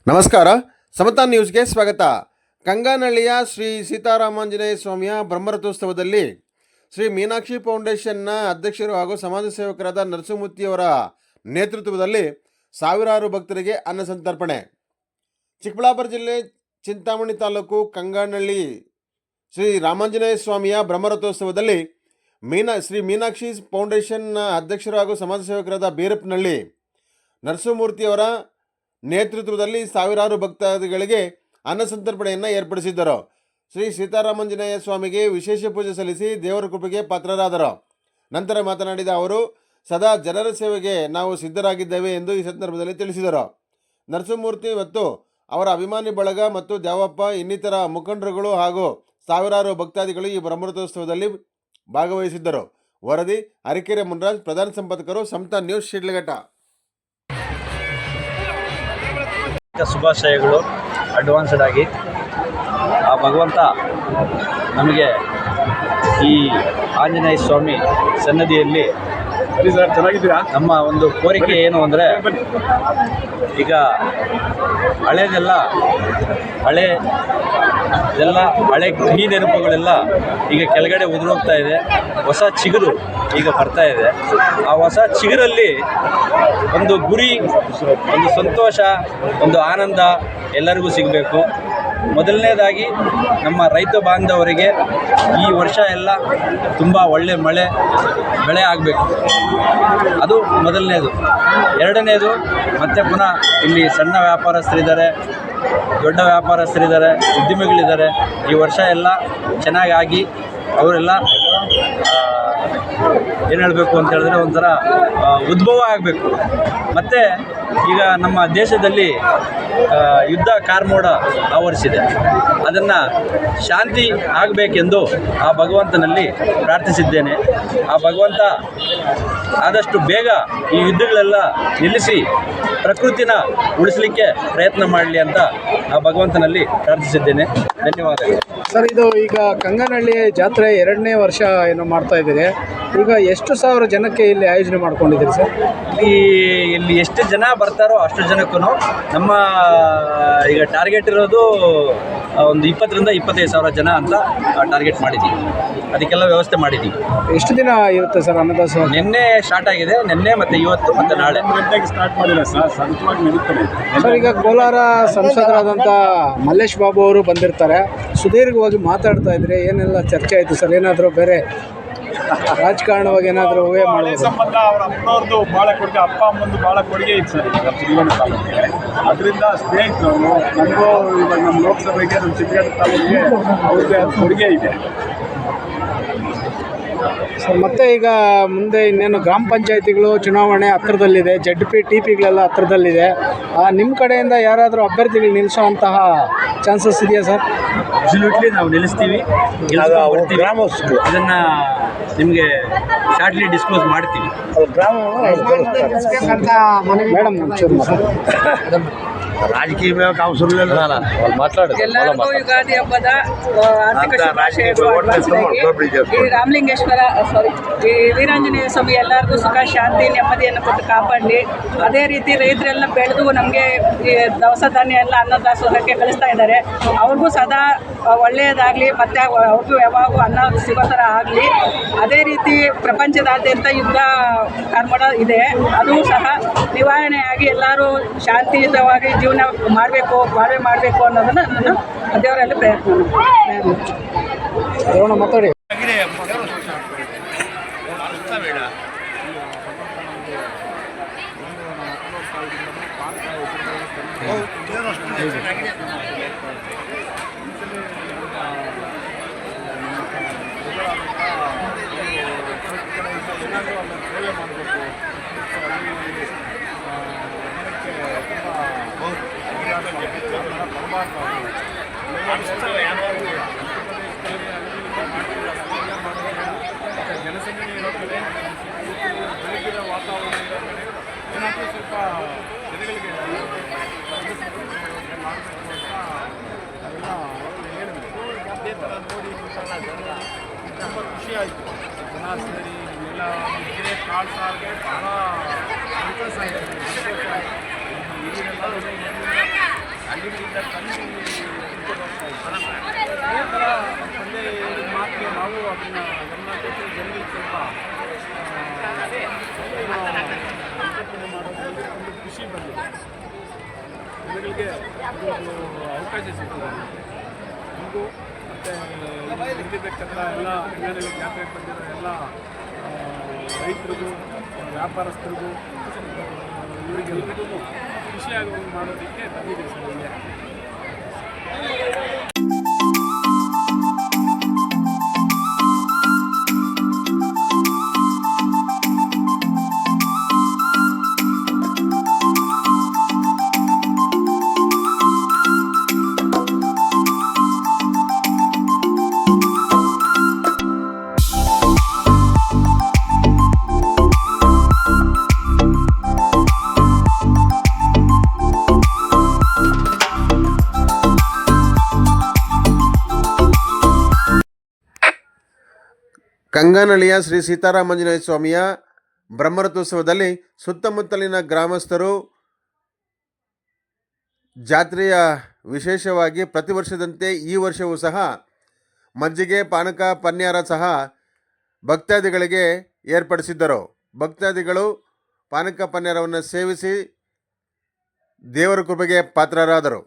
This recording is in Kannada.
ನಮಸ್ಕಾರ. ಸಮತಾ ನ್ಯೂಸ್ಗೆ ಸ್ವಾಗತ. ಕಂಗಾನಹಳ್ಳಿಯ ಶ್ರೀ ಸೀತಾರಾಮಾಂಜನೇಯ ಸ್ವಾಮಿಯ ಬ್ರಹ್ಮರಥೋತ್ಸವದಲ್ಲಿ ಶ್ರೀ ಮೀನಾಕ್ಷಿ ಫೌಂಡೇಶನ್ನ ಅಧ್ಯಕ್ಷರು ಹಾಗೂ ಸಮಾಜ ಸೇವಕರಾದ ನರಸಿಂಹಮೂರ್ತಿಯವರ ನೇತೃತ್ವದಲ್ಲಿ ಸಾವಿರಾರು ಭಕ್ತರಿಗೆ ಅನ್ನ ಸಂತರ್ಪಣೆ. ಚಿಕ್ಕಬಳ್ಳಾಪುರ ಜಿಲ್ಲೆ ಚಿಂತಾಮಣಿ ತಾಲೂಕು ಕಂಗಾನಹಳ್ಳಿ ಶ್ರೀ ರಾಮಾಂಜನೇಯ ಸ್ವಾಮಿಯ ಬ್ರಹ್ಮರಥೋತ್ಸವದಲ್ಲಿ ಶ್ರೀ ಮೀನಾಕ್ಷಿ ಫೌಂಡೇಶನ್ನ ಅಧ್ಯಕ್ಷರು ಹಾಗೂ ಸಮಾಜ ಸೇವಕರಾದ ಬೀರಪ್ಪನಹಳ್ಳಿ ನರಸಿಂಹಮೂರ್ತಿಯವರ ನೇತೃತ್ವದಲ್ಲಿ ಸಾವಿರಾರು ಭಕ್ತಾದಿಗಳಿಗೆ ಅನ್ನ ಸಂತರ್ಪಣೆಯನ್ನು ಏರ್ಪಡಿಸಿದ್ದರು. ಶ್ರೀ ಸೀತಾರಾಮಾಂಜನೇಯ ಸ್ವಾಮಿಗೆ ವಿಶೇಷ ಪೂಜೆ ಸಲ್ಲಿಸಿ ದೇವರ ಕೃಪೆಗೆ ಪಾತ್ರರಾದರು. ನಂತರ ಮಾತನಾಡಿದ ಅವರು, ಸದಾ ಜನರ ಸೇವೆಗೆ ನಾವು ಸಿದ್ಧರಾಗಿದ್ದೇವೆ ಎಂದು ಈ ಸಂದರ್ಭದಲ್ಲಿ ತಿಳಿಸಿದರು. ನರಸಿಂಹಮೂರ್ತಿ ಮತ್ತು ಅವರ ಅಭಿಮಾನಿ ಬಳಗ ಮತ್ತು ದ್ಯಾವಪ್ಪ ಇನ್ನಿತರ ಮುಖಂಡರುಗಳು ಹಾಗೂ ಸಾವಿರಾರು ಭಕ್ತಾದಿಗಳು ಈ ಬ್ರಹ್ಮರಥೋತ್ಸವದಲ್ಲಿ ಭಾಗವಹಿಸಿದ್ದರು. ವರದಿ ಅರಕೆರೆ ಮುನ್ರಾಜ್, ಪ್ರಧಾನ ಸಂಪಾದಕರು, ಸಮತಾ ನ್ಯೂಸ್, ಶಿಡ್ಲಘಟ್ಟ. ಶುಭಾಶಯಗಳು ಅಡ್ವಾನ್ಸ್ಡ್ ಆಗಿ. ಆ ಭಗವಂತ ನಮಗೆ ಈ ಆಂಜನೇಯ ಸ್ವಾಮಿ ಸನ್ನಿಧಿಯಲ್ಲಿ ನಮ್ಮ ಒಂದು ಕೋರಿಕೆ ಏನು ಅಂದರೆ, ಈಗ ಹಳೆ ಕಹಿ ನೆನಪುಗಳೆಲ್ಲ ಈಗ ಕೆಳಗಡೆ ಉದುರೋಗ್ತಾ ಇದೆ. ಹೊಸ ಚಿಗುರು ಈಗ ಬರ್ತಾ ಇದೆ. ಆ ಹೊಸ ಚಿಗುರಲ್ಲಿ ಒಂದು ಗುರಿ, ಒಂದು ಸಂತೋಷ, ಒಂದು ಆನಂದ ಎಲ್ಲರಿಗೂ ಸಿಗಬೇಕು. ಮೊದಲನೇದಾಗಿ ನಮ್ಮ ರೈತ ಬಾಂಧವರಿಗೆ ಈ ವರ್ಷ ಎಲ್ಲ ತುಂಬ ಒಳ್ಳೆ ಬೆಳೆ ಆಗಬೇಕು, ಅದು ಮೊದಲನೇದು. ಎರಡನೇದು, ಮತ್ತೆ ಪುನಃ ಇಲ್ಲಿ ಸಣ್ಣ ವ್ಯಾಪಾರಸ್ಥರಿದ್ದಾರೆ, ದೊಡ್ಡ ವ್ಯಾಪಾರಸ್ಥರಿದ್ದಾರೆ, ಉದ್ಯಮಿಗಳಿದ್ದಾರೆ. ಈ ವರ್ಷ ಎಲ್ಲ ಚೆನ್ನಾಗಿ ಅವರೆಲ್ಲ ಏನು ಹೇಳಬೇಕು ಅಂತ ಹೇಳಿದ್ರೆ ಒಂಥರ ಉದ್ಭವ ಆಗಬೇಕು. ಮತ್ತು ಈಗ ನಮ್ಮ ದೇಶದಲ್ಲಿ ಯುದ್ಧ ಕಾರ್ಮೋಡ ಆವರಿಸಿದೆ, ಅದನ್ನು ಶಾಂತಿ ಆಗಬೇಕೆಂದು ಆ ಭಗವಂತನಲ್ಲಿ ಪ್ರಾರ್ಥಿಸಿದ್ದೇನೆ. ಆ ಭಗವಂತ ಆದಷ್ಟು ಬೇಗ ಈ ಯುದ್ಧಗಳೆಲ್ಲ ನಿಲ್ಲಿಸಿ ಪ್ರಕೃತಿನ ಉಳಿಸಲಿಕ್ಕೆ ಪ್ರಯತ್ನ ಮಾಡಲಿ ಅಂತ ಆ ಭಗವಂತನಲ್ಲಿ ಪ್ರಾರ್ಥಿಸಿದ್ದೇನೆ. ಧನ್ಯವಾದಗಳು ಸರ್. ಇದು ಈಗ ಕಂಗಾನಹಳ್ಳಿ ಜಾತ್ರೆ 2ನೇ ವರ್ಷ ಏನೋ ಮಾಡ್ತಾ ಇದ್ದೀರಿ. ಈಗ ಎಷ್ಟು ಸಾವಿರ ಜನಕ್ಕೆ ಇಲ್ಲಿ ಆಯೋಜನೆ ಮಾಡ್ಕೊಂಡಿದ್ದೀರಿ ಸರ್? ಇಲ್ಲಿ ಎಷ್ಟು ಜನ ಬರ್ತಾರೋ ಅಷ್ಟು ಜನಕ್ಕೂ ನಮ್ಮ ಈಗ ಟಾರ್ಗೆಟ್ ಇರೋದು ಒಂದು 20ರಿಂದ 25 ಸಾವಿರ ಜನ ಅಂತ ಟಾರ್ಗೆಟ್ ಮಾಡಿದ್ದೀವಿ. ಅದಕ್ಕೆಲ್ಲ ವ್ಯವಸ್ಥೆ ಮಾಡಿದ್ದೀವಿ. ಎಷ್ಟು ದಿನ ಇರುತ್ತೆ ಸರ್ ಅನ್ನದಾಸೋಹ? ನಿನ್ನೆ ಸ್ಟಾರ್ಟ್ ಆಗಿದೆ. ನಿನ್ನೆ ಮತ್ತು ಇವತ್ತು ಮತ್ತು ನಾಳೆ ಸ್ಟಾರ್ಟ್ ಮಾಡಿಲ್ಲ ಸರ್. ಸರ್, ಈಗ ಕೋಲಾರ ಸಂಸದರಾದಂಥ ಮಲ್ಲೇಶ್ ಬಾಬು ಅವರು ಬಂದಿರ್ತಾರೆ. ಸುದೀರ್ಘವಾಗಿ ಮಾತಾಡ್ತಾ ಇದ್ರೆ ಏನೆಲ್ಲ ಚರ್ಚೆ ಆಯಿತು ಸರ್? ಏನಾದರೂ ಬೇರೆ ರಾಜಕಾರಣವಾಗಿ ಏನಾದರೂ ಊಹೆ ಮಾಡೋದು? ಸಂಬಂಧ ಅವ್ರ ಅಪ್ಪನವ್ರದ್ದು ಭಾಳ ಕೊಡುಗೆ, ಅಪ್ಪ ಅಮ್ಮಂದು ಭಾಳ ಕೊಡುಗೆ ಇತ್ತು ಸರ್ ನಮ್ಮ ಜೀವನ ಕಾಲಕ್ಕೆ. ಅದರಿಂದ ಸ್ನೇಹಿತರು ನಮಗೂ ಇವಾಗ ನಮ್ಮ ಲೋಕಸಭೆಗೆ, ನಮ್ಮ ಚಿತ್ರದುರ್ಗ ತಾಲೂಕಿಗೆ ಅವ್ರಿಗೆ ಕೊಡುಗೆ ಇದೆ ಸರ್. ಮತ್ತೆ ಈಗ ಮುಂದೆ ಇನ್ನೇನು ಗ್ರಾಮ ಪಂಚಾಯತಿಗಳು ಚುನಾವಣೆ ಹತ್ತಿರದಲ್ಲಿದೆ, ZP TPಗಳೆಲ್ಲ ಹತ್ತಿರದಲ್ಲಿದೆ. ನಿಮ್ಮ ಕಡೆಯಿಂದ ಯಾರಾದರೂ ಅಭ್ಯರ್ಥಿಗಳು ನಿಲ್ಲಿಸೋವಂತಹ ಚಾನ್ಸಸ್ ಇದೆಯಾ ಸರ್? ಅಬ್ಸಲ್ಯೂಟ್ಲಿ ನಾವು ನಿಲ್ಲಿಸ್ತೀವಿ. ಗ್ರಾಮಸ್ಥರು ಅದನ್ನು ನಿಮಗೆ ಶಾರ್ಟ್ಲಿ ಡಿಸ್ಕ್ಲೋಸ್ ಮಾಡ್ತೀವಿ. ಮೇಡಮ್ ರಾಜಕೀಯ ಅವಸರ ಎಲ್ಲರಿಗೂ ಯುಗಾದಿ ಹಬ್ಬದ ಆರ್ಥಿಕ ಶುಭಾಶಯಗಳು. ಈ ರಾಮಲಿಂಗೇಶ್ವರ ಈ ವೀರಾಂಜನೇಯ ಸ್ವಾಮಿ ಎಲ್ಲರಿಗೂ ಸುಖ, ಶಾಂತಿ, ನೆಮ್ಮದಿಯನ್ನು ಕೊಟ್ಟು ಕಾಪಾಡಲಿ. ಅದೇ ರೀತಿ ರೈತರೆಲ್ಲ ಬೆಳೆದು ನಮಗೆ ಈ ದವಸ ಧಾನ್ಯ ಎಲ್ಲ ಅನ್ನದಾಸೋಹಕ್ಕೆ ಕಳಿಸ್ತಾ ಇದ್ದಾರೆ. ಅವ್ರಿಗೂ ಸದಾ ಒಳ್ಳೆಯದಾಗಲಿ, ಮತ್ತು ಅವ್ರಿಗೂ ಯಾವಾಗೂ ಅನ್ನ ಸಿಗೋ ಥರ ಆಗಲಿ. ಅದೇ ರೀತಿ ಪ್ರಪಂಚದಾದ್ಯಂತ ಯುದ್ಧ ಕಾರ್ಮೋಡ ಇದೆ, ಅದು ಸಹ ನಿವಾರಣೆಯಾಗಿ ಎಲ್ಲರೂ ಶಾಂತಿಯುತವಾಗಿ ಜೀವನ ಮಾಡಬೇಕು, ಬಾಳ್ವೆ ಮಾಡಬೇಕು ಅನ್ನೋದನ್ನು ನಾನು ದೇವರಲ್ಲಿ ಪ್ರಯತ್ನ ಮಾತಾಡಿ. ಜನಸಂಖ್ಯೆ ಇರೋ ಕಡೆ ಬೆಳಗಿನ ವಾತಾವರಣ ಇರೋ ಕಡೆ ಏನಾದರೂ ಸ್ವಲ್ಪ ಜನಗಳಿಗೆ ಅದೇ ಥರ ನೋಡಿ ತುಂಬ ಖುಷಿ ಆಯಿತು. ಜನ ಸೇರಿ ಎಲ್ಲ ಮುದ್ದೆ ಕಾಳು ಸಾರಿಗೆ ಭಾಳ ಸಂತೋಷ ಆಯಿತು. ಅಲ್ಲಿಂದ ತಂದು ಬರ್ತಾ ಇದ್ದಾರೆ. ಅದೇ ಥರ ತಂದೆ ಹೇಳಿದ ಮಾತಿಗೆ ನಾವು ಅದನ್ನು ಗಮನ ಕೊಟ್ಟು ಜನರಿಗೆ ಸ್ವಲ್ಪ ಸಂಕಲ್ಪನೆ ಮಾಡೋದ್ರಲ್ಲಿ ಒಂದು ಖುಷಿ ಬಂದಿದೆ. ಜನಗಳಿಗೆ ಒಂದು ಅವಕಾಶ ಸಿಗ್ತದೆ ನಮಗೂ. ಮತ್ತು ಇಲ್ಲಿರ್ತಕ್ಕಂಥ ಎಲ್ಲ ಏನೆಲ್ಲ ಜಾತ್ರೆಗೆ ಬಂದಿರೋ ಎಲ್ಲ ರೈತರಿಗೂ ವ್ಯಾಪಾರಸ್ಥರಿಗೂ ಇವರಿಗೆಲ್ಲರಿಗೂ ಖುಷಿಯಾಗಿ ಮಾಡೋದಕ್ಕೆ ಬಂದಿದೆ ಸರ್ ಇಲ್ಲೇ. ಕಂಗಾನಳ್ಳಿಯ ಶ್ರೀ ಸೀತಾರಾಮಾಂಜನೇಯ ಸ್ವಾಮಿಯ ಬ್ರಹ್ಮರಥೋತ್ಸವದಲ್ಲಿ ಸುತ್ತಮುತ್ತಲಿನ ಗ್ರಾಮಸ್ಥರು ಜಾತ್ರೆಯ ವಿಶೇಷವಾಗಿ ಪ್ರತಿ ವರ್ಷದಂತೆ ಈ ವರ್ಷವೂ ಸಹ ಮಜ್ಜಿಗೆ, ಪಾನಕ, ಪನ್ಯಾರ ಸಹ ಭಕ್ತಾದಿಗಳಿಗೆ ಏರ್ಪಡಿಸಿದ್ದರು. ಭಕ್ತಾದಿಗಳು ಪಾನಕ ಪನ್ಯಾರವನ್ನು ಸೇವಿಸಿ ದೇವರ ಕೃಪೆಗೆ ಪಾತ್ರರಾದರು.